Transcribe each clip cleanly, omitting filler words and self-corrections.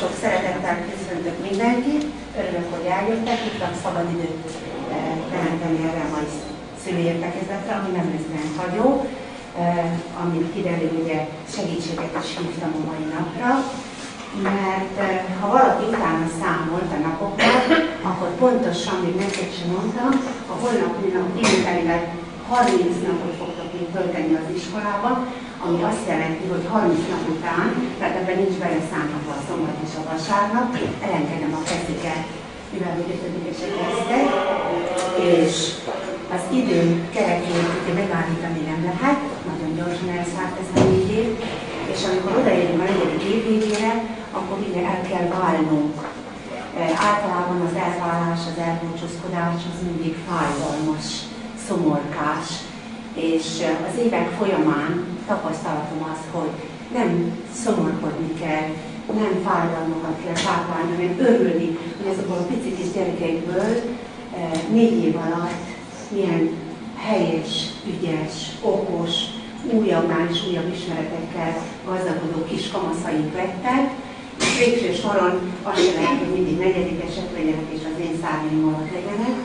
sok szeretettel köszöntök mindenkit, örülök, hogy eljöttek, tudtam szabadidőt teremteni erre a mai szülőértekezletre, ami nem lesz rendhagyó, amit kiderül, ugye segítséget is hívtam a mai napra, mert ha valaki utána számolt a napokban, akkor pontosan, még neked sem mondtam, a holnapi nap délutányileg 30 napot fogtok még tölteni az iskolában, ami azt jelenti, hogy 30 nap után, tehát ebben nincs beleszámolva a szombat és a vasárnap, elengedem a kesziket, mivel hogy 5-esek lesztek, és az idő kerekét ugye megállítani nem lehet, nagyon gyorsan elszállt ez a 4 év, és amikor odaérünk a 4. év végére, akkor ugye el kell válnunk. Általában az elválás, az elbúcsúzkodás az mindig fájdalmas, szomorkás, és az évek folyamán tapasztalatom az, hogy nem szomorkodni kell, nem fájdalmakat kell táplálni, hanem örülni, hogy azokból a pici kis gyerekeikből 4 év alatt milyen helyes, ügyes, okos, újabbnál és újabb ismeretekkel gazdagodó kis kamaszaink lettek, és végső soron azt jelenti, hogy mindig 4. legyenek, és az én szárnyaim alatt legyenek.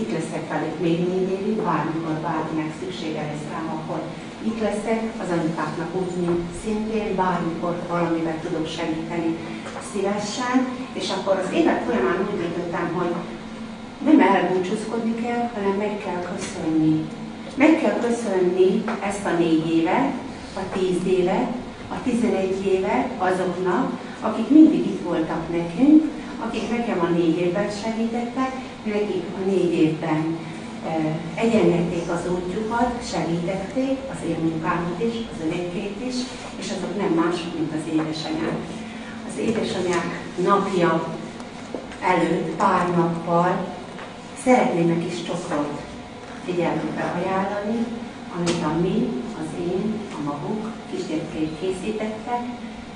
Itt leszek velük még 4 évig, bármikor bárkinek szüksége lesz rám, akkor itt leszek, az anyukáknak úgy, mint szintén, bármikor valamivel tudok segíteni szívesen, és akkor az évek folyamán úgy döntöttem, hogy nem elbúcsúzkodni kell, hanem meg kell köszönni. Meg kell köszönni ezt a 4 évet, a 10 évet, a 11 évet azoknak, akik mindig itt voltak nekünk, akik nekem a 4 évben segítettek, nekik a 4 évben egyenlették az útjukat, segítették az én munkámat is, az önökét is, és azok nem mások, mint az édesanyák. Az édesanyák napja előtt pár nappal szeretném egy kis csokrot figyelmükbe ajánlani, amit a mi, az én, a maguk kisgyerekeik készítettek.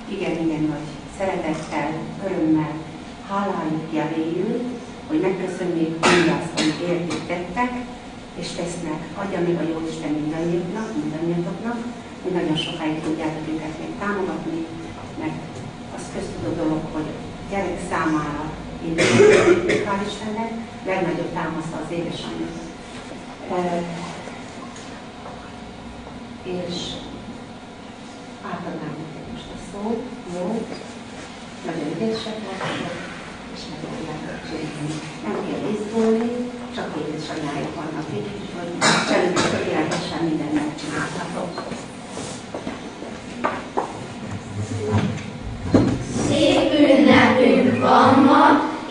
Igen, nagy szeretettel, örömmel, hálájuk jeléül, hogy megköszönjék mindazt, amit értük tettek, és tesznek. Adja meg a Jóisten mindannyiatoknak, hogy nagyon sokáig tudjátok őket még támogatni, mert az köztudó dolog, hogy gyerek számára én hál' Istennek, legnagyobb támasza az édesanyja. És átadnám nektek most a szót, jó? Nagyon ügyesek voltak, és meg tudjátok csinálni. Nem kell izgulni, csak édesanyájuk vannak itt, úgyhogy semmi tökéletesen mindent megcsinálhatok. Szép ünnepünk van ma,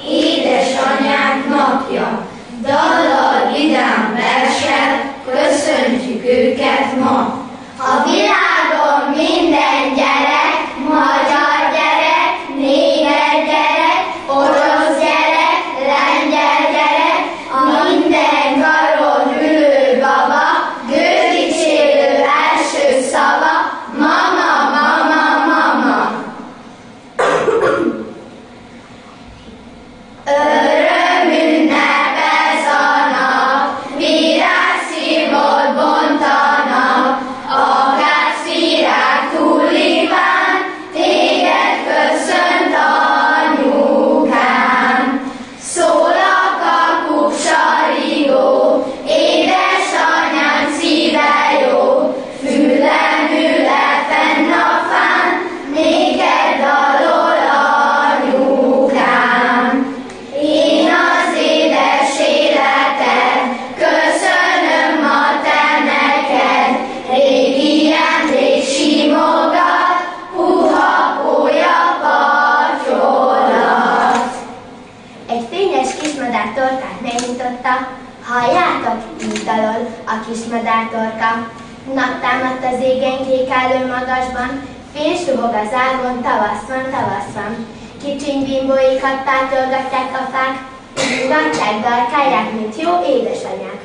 édesanyánk napja. Dallal, vidám verssel köszöntjük őket ma. A világon minden gyerek, magyar gyerek, német gyerek, orosz gyerek, lengyel gyerek, a minden karon ülő baba, gődicsérő első szava, mama, mama, mama. Örömünnep ez a nap, virágszívot bontanak, akárszvirág tulipán, téged köszönt anyukám. Szól a kakuk sarigó, édesanyám szíve jó, fülen ül-e fenn a fán, néked dalol anyukám. Én az édes életed, köszönöm ma te neked, régi emlék simogat, puha pólya patyolat. Egy fényes kismadár torkát megnyitotta, halljátok, így dalol a kismadár torka. Nap támadt az égen kékálló magasban, fénysuhog az ágon, tavasz van. Kicsiny bimbóikat pátolgatják a fák, ugatják, dalkálják, mint jó édesanyák.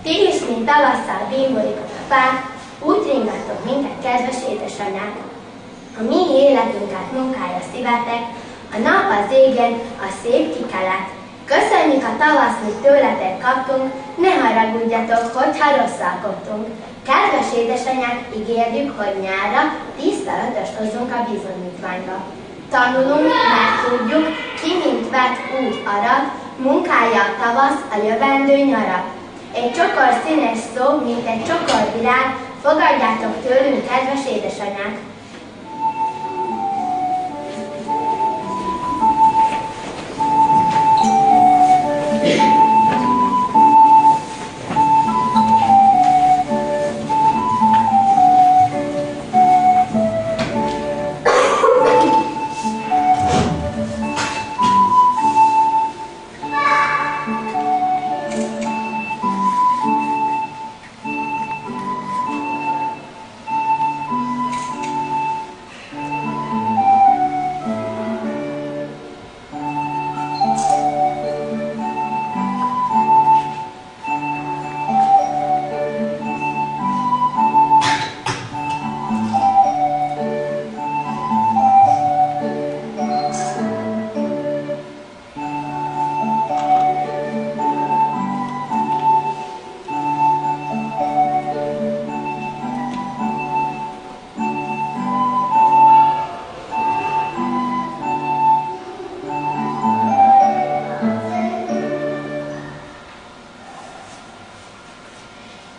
Ti is, mint tavasszal bimbóikat a fák, úgy ringatok minket, kedves édesanyák. A mi életünket munkálja szívetek, a nap az égen, a szép kikelet. Köszönjük a tavasz, mit tőletek kaptunk, ne haragudjatok, hogyha rosszalkodtunk. Kedves édesanyák, ígérjük, hogy nyárra 10-5-öst hozunk a bizonyítványba. Tanulunk, megtudjuk, ki mint vett úgy arad, munkálja a tavasz, a jövendő nyarat. Egy csokor színes szó, mint egy csokor virág, fogadjátok tőlünk, kedves édesanyák!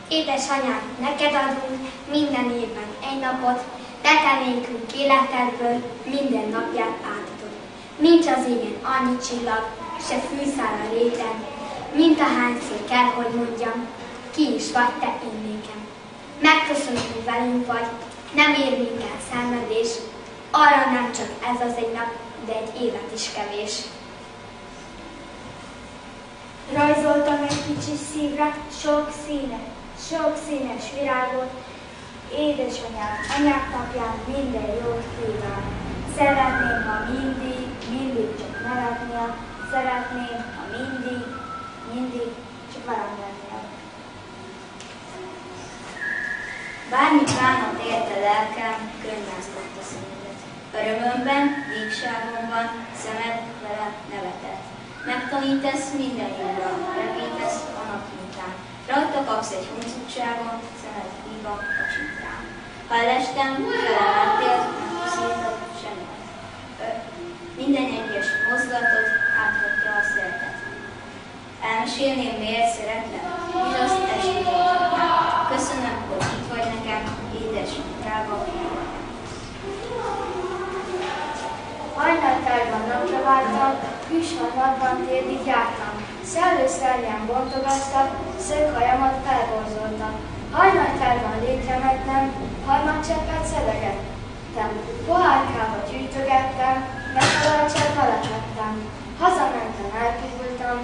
Édesanyám, neked adunk minden évben egy napot, de te nékünk életedből minden napját átadod. Nincs az égen annyi csillag, se fűszál a réten, mint ahányszor kell, hogy mondjam, ki is vagy te én nékem. Megköszönöm, hogy velünk vagy, nem ér minket szenvedés, arra nem csak ez az egy nap, de egy élet is kevés. Rajzoltam egy kicsi szívre sok színet, sok színes virágot, édesanyám, anyák napján minden jót kíván. Szeretném, ha mindig csak nevetnél, szeretném, ha mindig csak velem lennél. Bármit bánat érte lelkem, könnyáztott a színedet. Örömömben, végságomban, szemed vele nevetett. Megtanítasz minden jóra, repítesz a napnyitán. Rajta kapsz egy huncutságon, szemed híva a csintán. Ha elestem, felemeltél, nem puszított semmit. Minden egyes mozgatod áthatja a szeretet. Elmesélném, miért szeretlek, és azt esélyetem. Köszönöm, hogy itt vagy nekem, édes, drága fiam. Hajnaltárban napra vártam, hűshatlatban térdig jártam. Szellőszernyán bontogattak, szöghajamat felborzoltam. Hajnaltárban létre mentem, harmadcseppet szedegettem. Pohárkába gyűjtögettem, megtalálcsát alatvettem. Hazamentem, elpihultam,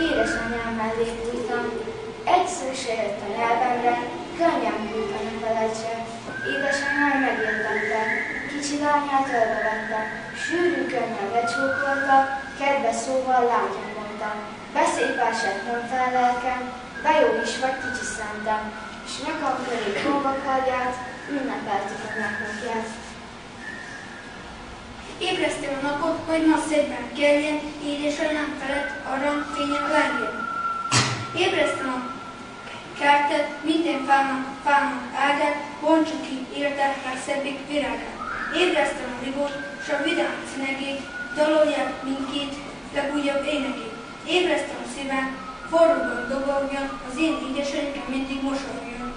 édesanyám mellé bújtam. Egy szó se jött a nyelvemre, könnyen bújta, ne felejtse. Édesanyám megértette, kicsi lányát ölbevette. Sűrű könnyen becsókolta, kedves szóval lágyan mondta. Beszédvását mondta el lelkem, de jó is vagy kicsi szentem, s nyakam köré konvakarját, ünnepeltük a napokját. Ébreztem a napot, hogy ma szépen keljen, édesanyám felett arany fényen verjen. Ébreztem a kertet, minden fának ágát, bontsuk ki érte legszebbik virágát. Ébreztem a vigót, s a vidám színegét, dalolják mindkét legújabb énekét. Ébreztem a szívem, forróban dobogjon, az én édesanyám mindig mosolyogjon.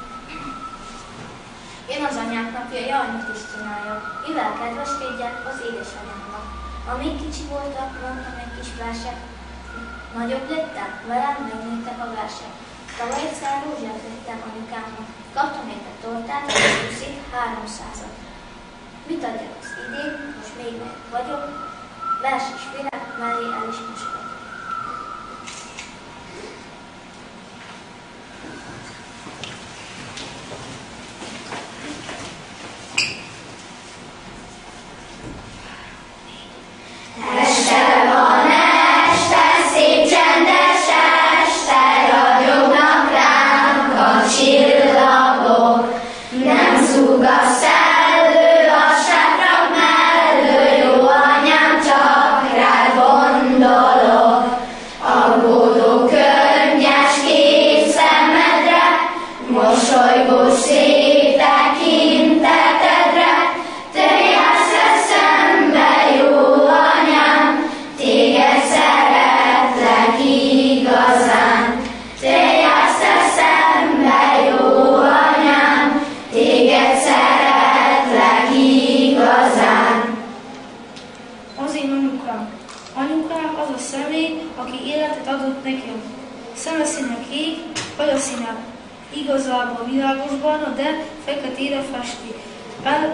Én az anyák napja, jaj, mit is csináljak, mivel kedveskedjek az édesanyámnak. Amíg kicsi voltak, mondtam egy kis verset. Nagyobb lettem, velem megnőttek a versek. Tavaly egyszer rózsát vettem anyukámnak, kaptam érte tortát, és buszit 300-at. Mit adjak az idén, most még meg vagyok, verses virág mellé el is mosolyog. Szellő, a sátrak mellő, jó anyám, csak rád gondol. anyukám. Anyukám az a személy, aki életet adott nekem. Szemeszíne kék, hajaszíne igazából világosbarna, de feketére festi.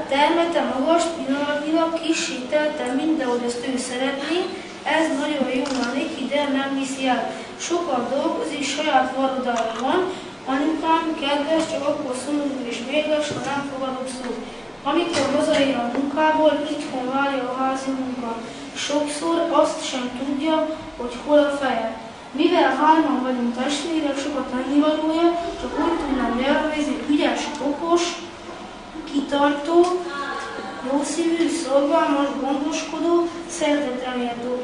Termete magas, pillanatnyilag kissé teltem mindenhogy ezt ő szeretné, ez nagyon jó neki, de nem viszi el. Sokat dolgozik, saját varodája van, anyukám kedves, csak akkor szomorú és mérges, ha nem fogadok szót. Amikor hazaér a munkából, itthon várja a házi munka. Sokszor azt sem tudja, hogy hol a feje. Mivel hárman vagyunk testvérek, sokat tennivalója, csak úgy tudnám jelvezni, ügyes, okos, kitartó, jószívű, szorgalmas, gondoskodó, szeretetre méltó.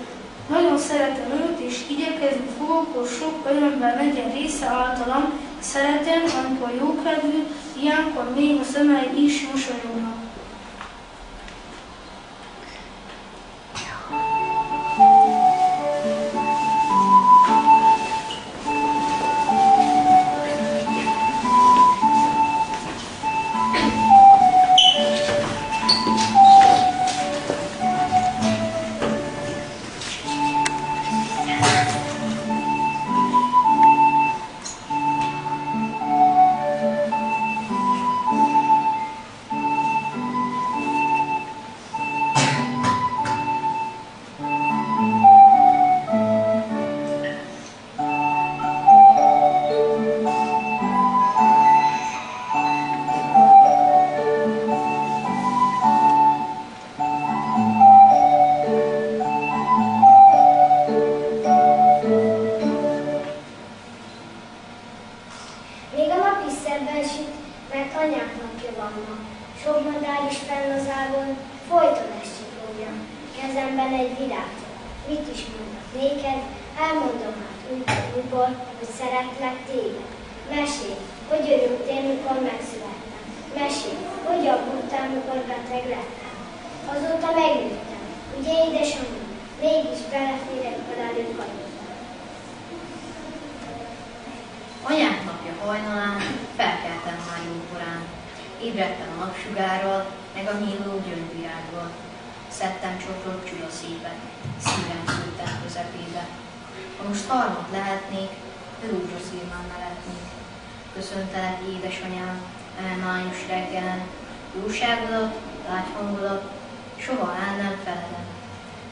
Nagyon szeretem őt, és igyekezni fogok, hogy sok örömben legyen része általam. Szeretem, amikor jókedvű, ilyenkor még a szemei is mosolyognak. Anyák napja hajnalán felkeltem már jókorán. Ébredtem a napsugárral, meg a nyíló gyöngyvirággal. Szedtem csokrot csudaszépet, szívem szültem közepébe. Ha most harmad lehetnék, rózsaszírban nevetnék. Köszöntelek, édesanyám, május reggelen, jóságodat, lágyhangodat, soha el nem feledem.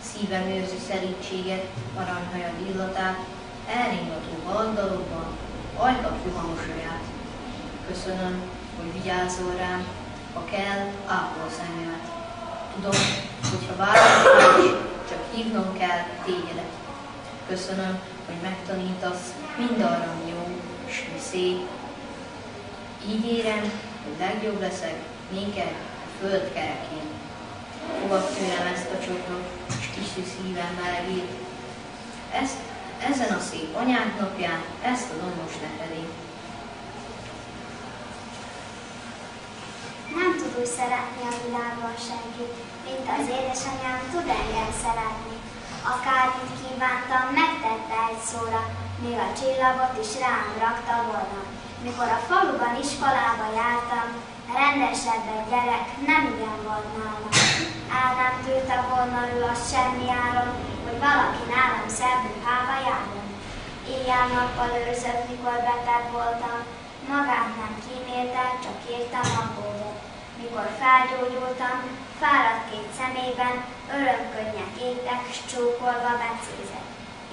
Szívem őrzi szerítséget, aranyhajad illatát, elringató halagdalokban, ajkat juha mosolyát. Köszönöm, hogy vigyázol rám, ha kell, ápolsz engemet. Tudom, hogyha várok, csak hívnom kell tégedet. Köszönöm, hogy megtanítasz mindarra, ami jó, és mi szép. Így érem, hogy legjobb leszek néked a föld kerekén. Fogadd tőlem ezt a csokrot, és kicsi szívem melegít. Ezen a szép anyánk napján ezt adom most neked én. Nem tud úgy szeretni a világban senki, mint az édesanyám tud engem szeretni. Akármit kívántam, megtette egy szóra, még a csillagot is rám rakta volna. Mikor a faluban iskolába jártam, rendesebb egy gyerek nem igen volt nálam. El nem tűlte volna ő azt semmi áron, hogy valaki nálam szebb ruhába járjon. Éjjel-nappal őrzött, mikor beteg voltam, magát nem kímélte, csak írtam aggódott. Mikor felgyógyultam, fáradt két szemében örömkönnyek égtek, s csókolva becézett.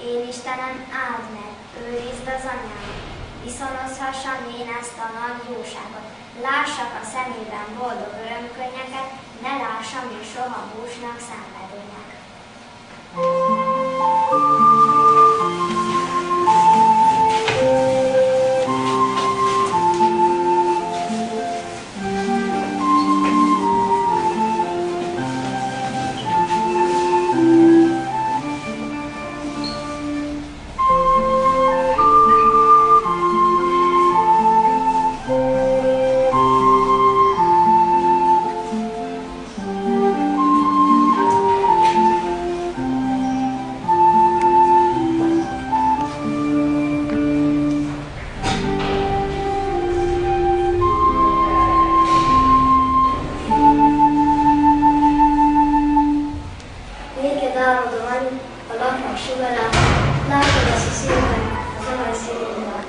Én Istenem, áld meg, őrizd az anyámat, viszonozhassam én ezt a nagy jóságot. Lássak a szemében boldog örömkönnyeket, ne lássam én soha búsnak szenvedőnek. sugarán, látod a szélben az olaj szélében.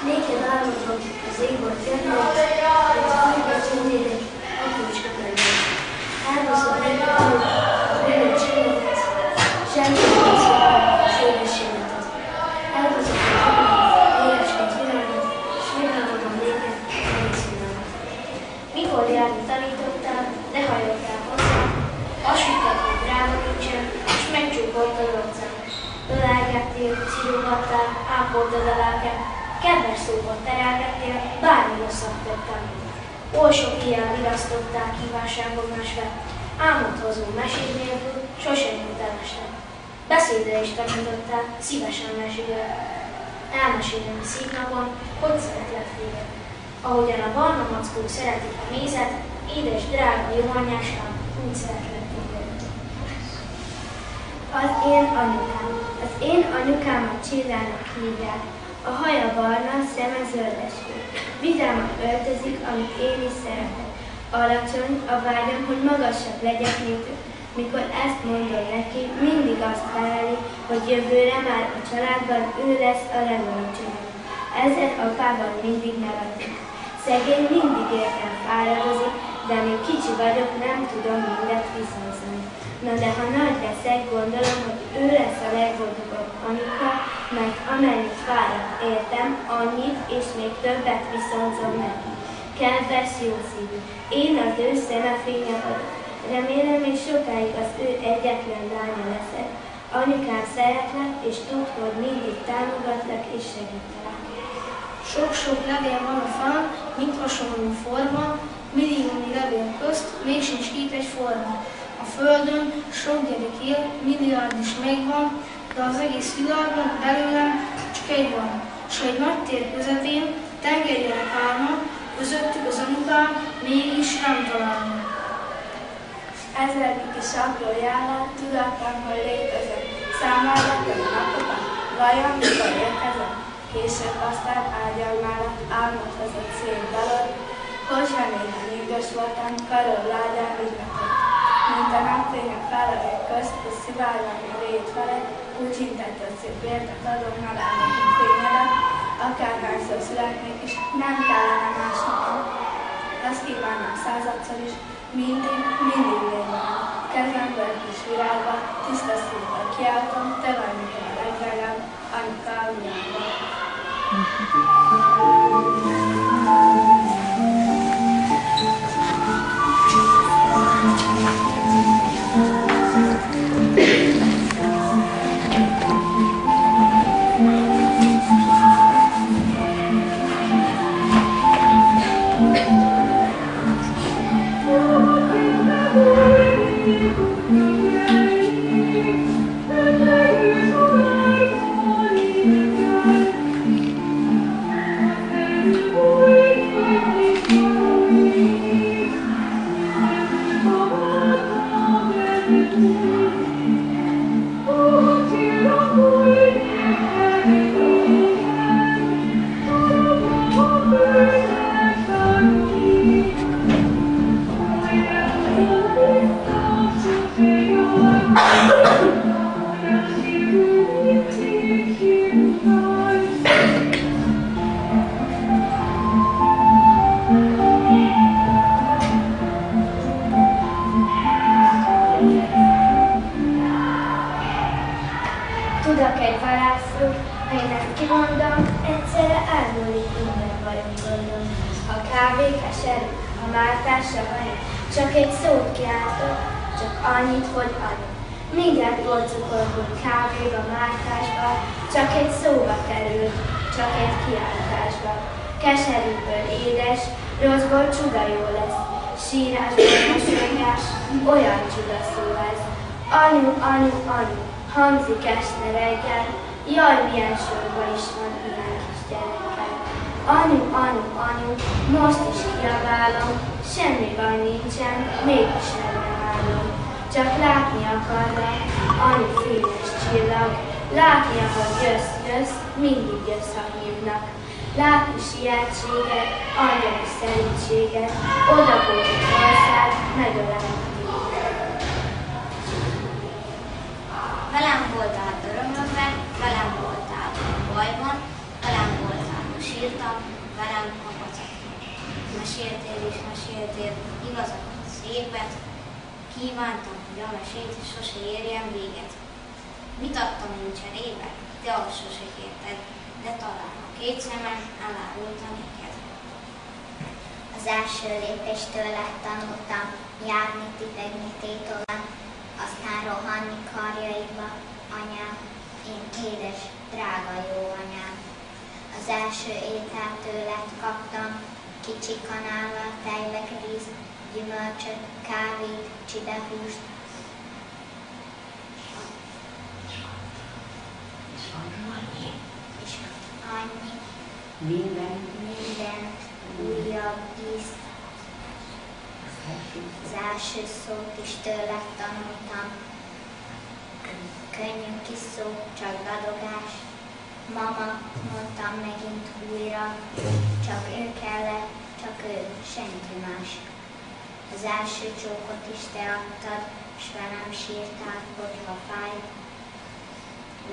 Néked álmodom az égbolt jönni, hogy a hajba csendédet, aprócska könyvet. Elbaszol néked alul a bűnöt csendetet, semmi nem szól az édes életet. Elbaszol a hajba éresként világot, s megragadom néked az egész világot. Mikor járni tanítottál, de hajottál hozzám, azt hitted, hogy drága nincsen, és megcsúfoltad arcán. Ölelgettél, szírogattál, ápoldad a lelkem, kedves szóval terelgettél, bármi rosszat tettem. Oly sok ilyen virasztottál kívánságomás vett, álmot hozó meséd nélkül sosem jut el este. Beszédre is tanítottál, szívesen mesélek. Elmesélem a szép napon, hogy szeretlek téged. Ahogyan a barna mackó szeretik a mézet, édes, drága, jó anyáskám, úgy szeretlek téged. Az én anyukámat Csillának hívják. A haja barna, szeme zöldeskő. Vidáman öltözik, amit én is szeretek. Alacsony, a vágyam, hogy magasabb legyek, mint ő. Mikor ezt mondom neki, mindig azt feleli, hogy jövőre már a családban ő lesz a legalacsonyabb. Ezzel apával mindig nevetünk. Szegény mindig értem fáradozik, de még kicsi vagyok, nem tudom mindet viszonzani. Na de ha nagy leszek, gondolom, hogy ő lesz a legboldogabb anyuka, mert amennyit fáradt értem, annyit és még többet viszonzom neki. Kedves, jó szívű, én az ő szemefénye vagyok. Remélem, és sokáig az ő egyetlen lánya leszek. Anyukám, szeretlek, és tudd, hogy mindig támogatlak és segítelek. Sok-sok levél van a falon, mint hasonló forma, milliónyi levél közt, még sincs itt egy forma. A földön sok gyerek él, milliárd is megvan, de az egész világon belőlem csak egy van. S egy nagy tér közepén tengerjenek állnak, közöttük az anyukám mégis nem találnak. Ezer kis apró járnak, tudatlan, hogy létezem. Számolgattam a napokat, vajon mikor érkezem? Később aztán ágyam mellett álmot hozott szép dalod, hogyha néha nyűgös voltam, karol lágyán ügyletek. Mint a napfények felelők közt, és szivárnak a rét felett, úgy hintetted szép értet adom magának a fényedet, akárhányszor születnék is, nem kellene másnak. Azt kívánom századszor is, mindig végben. Kezemből kis virágban, tiszta szívvel kiáltom, te vagy nekem a legdrágább, anyuka a világban. Tudok egy varázsszót, ha én ezt kimondom, egyszerre elmúlik minden bajom gondom. A kávé keserű, a mártás savanyú, csak egy szót kiáltok, csak annyit, hogy anyu. Mindjárt porcukolgunk kávéba, mártásba, csak egy szóba kerül, csak egy kiáltásba. Keserűből édes, rosszból csuga jó lesz, sírásból mosolygás, olyan csuga szó ez. Anyu, anyu, anyu, hangzik este reggel, jaj, milyen sorban is van ilyen kis gyerekkel. Anyu, anyu, anyu, most is kiabálom, semmi baj nincsen, mégis nem állom. Csak látni akarlak, anyu fényes csillag, látni, ahogy jössz, jössz, mindig jössz, ha hívnak. Látni sietséget, angyali szentséget, odabújt ország, megölelni. Velem voltál örömömben, velem voltál a bajban, velem voltál, ha sírtam, velem a pacakban. Meséltél és meséltél igazakat, szépet, kívántam, hogy a mesét sose érjen véget. Mit adtam én cserébe? Te azt sose kérted, de talán a két szemem elárulta neked. Az első lépéstől tanultam járni, titegni tétolan, aztán rohanni karjaidba, anyám, én édes, drága jó anyám. Az első ételt tőled kaptam, kicsi kanállal, tejleg, ríz, gyümölcsöt, kávét, csidehúst. És annyi. Minden újabb ízt. Az első szót is tőled tanultam. Könnyű kis szó, csak dadogás. Mama, mondtam megint újra, csak ő kellett, csak ő, senki más. Az első csókot is te adtad, s velem sírtál, hogyha fájt.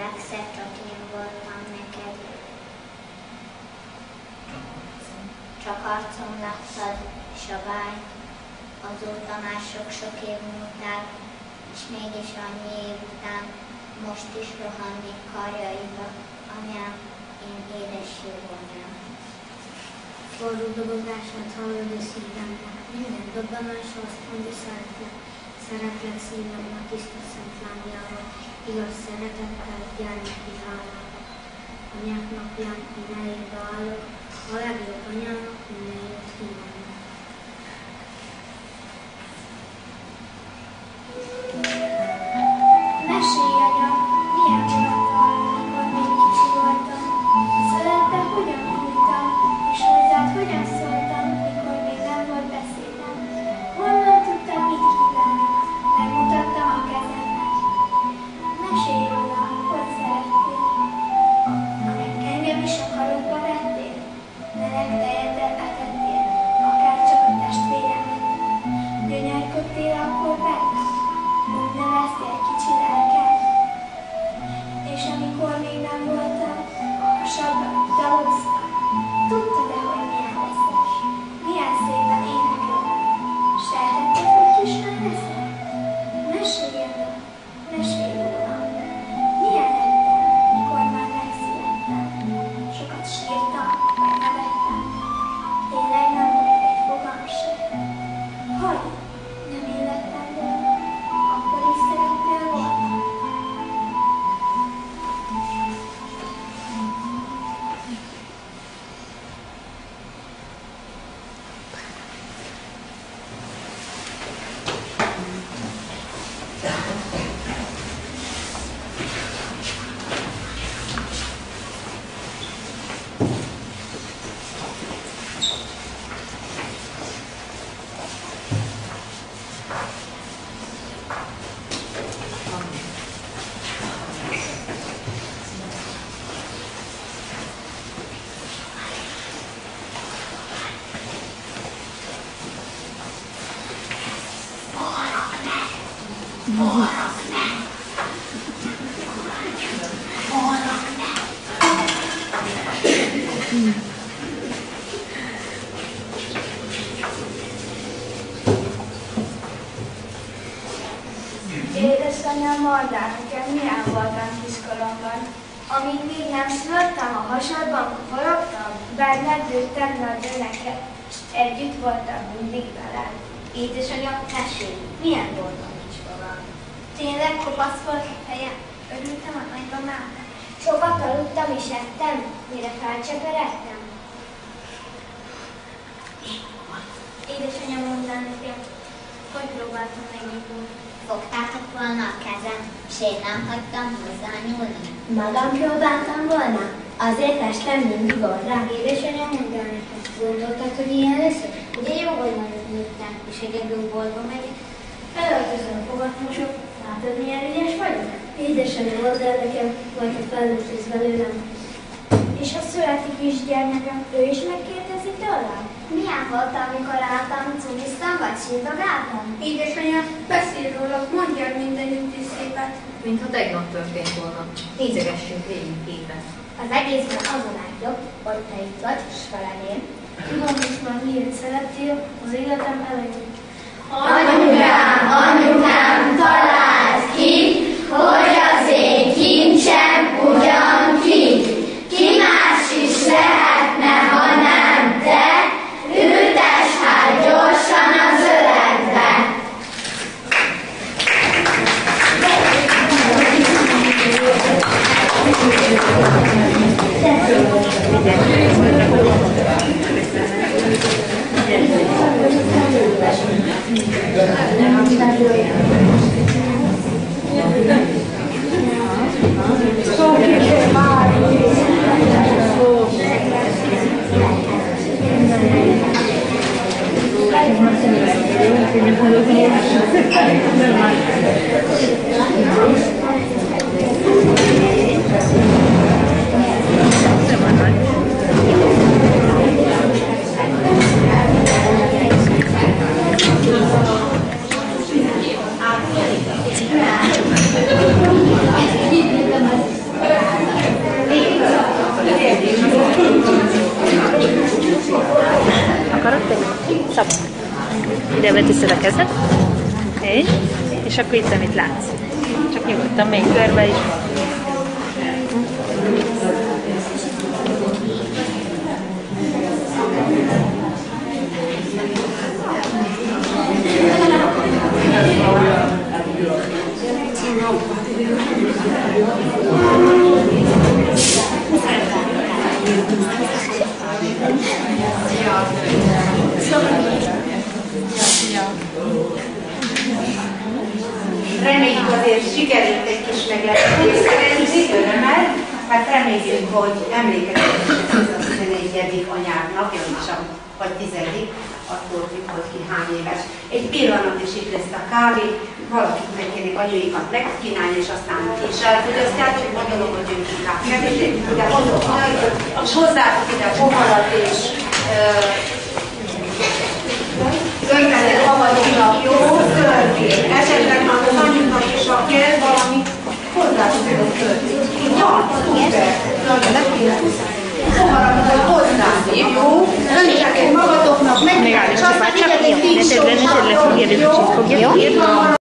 Legszebb csak én voltam neked. Csak arcom láttad, s a vágy. Azóta már sok-sok év múlt el, és mégis annyi év után most is rohannék karjaiba, anyám, én édes jó anyám. Forró dobogását hallod a szívemnek, minden dobbanásra azt mondja szeretlek. Szeretlek szívemnek tiszta szent lányával, igaz szeretettel, gyermeki hálával. Anyák napján én elébe állok, a legjobb anyának minden jót kívánok. Mesélj, anya, milyen voltál, amikor még kicsi voltam. Szerettem, hogyan nyújtam, és hozzád hogyan szóltam, mikor még nem volt beszédem. Honnan tudtam, mit kívánok, megmutattam a kezemnek. Mesélj róla, hogy szerettél. Engem is a karodba vettél, meleg tejeddel etettél, akár csak a testvéremet. Gyönyörködtél akkor bennem, úgy neveztél kicsi lelkem. És amikor még nem voltam, a hasadban daloztam. Tudtad-e, hogy milyen leszek? Milyen szépen énekeltem. Sejtetted, hogy kislány leszek? Mesélj róla, mesélj róla. Milyen lettem, mikor már megszülettem? Sokat sírtam, vagy nevettem. Tényleg nem volt egy fogam se. Hogy? Nem én lettem volna? Akkor is szerettél volna? Édesanyám, mondd el nekem, milyen voltam kiskoromban. Amíg még nem születtem, a hasadban forogtam, benned nőttem nagyon neked, és együtt voltam mindig veled. Édesanyám, mesélj, milyen voltam kiskoromban? Tényleg kopasz volt a fejem? Örültem a nagymamának. Sokat aludtam és ettem, mire felcseperedtem. Édesanyám, mondd el nekem, hogy próbáltam megnyitni. Fogtátok volna a kezem, s én nem hagytam hozzányúlni. Magam próbáltam volna, azért estem mindig orrá. Édesanyám, mondd el nekem, gondoltad, hogy ilyen leszek? Ugye jó, hogy nagyot nőttem, és egyedül boltba megyek. Felöltözöm, fogat mosok, látod, milyen ügyes vagyok? Édesanyám, mondd el nekem, majd ha felnőtt belőlem. És ha születik is gyermekem, ő is megkérdezi tőlem? Milyen volt, amikor álltam, cumiztam vagy sírdogáltam? Édesanyám, beszélj róla, mondj el mindenütt is szépet. mintha tegnap történt volna. Nézegessünk végig képet. Az egészben az a legjobb, hogy te itt vagy, s velem én. Tudom is már miért szerettél az életem elején. Anyukám, találd ki, hogy az én kincsem ugyan kint. Ki más is lehetne, ha nem te, ültess hát gyorsan az öregbe. Akarod tenni? Szabad. Ide beteszed a kezed. Így. És akkor itt, amit látsz. Csak nyugodtan menj körbe is. Reméljük azért sikerült egy kis meglepetést szerezni, örömmel, hát reméljük, hogy emlékeztetések ez a 11. anyárnapja, vagy 10. attól függ, hogy ki hány éves. Egy pillanat is itt lesz a kávé, valakit meg kéne anyuikat megkínálni, és aztán ki is elfogyasztjátok, gondolom, hogy ők inkább kevésbé, de mondok majd, és hozzátok ide a poharat, és körbelet havadónak jó, törvény. Esetleg már az anyunknak is, ha kell valami, hozzátok ide a törvény. Ja, szuper. Poharakat hozzátok, jó? Önöket magatoknak meg, és aztán vigyetek ti is sokkal.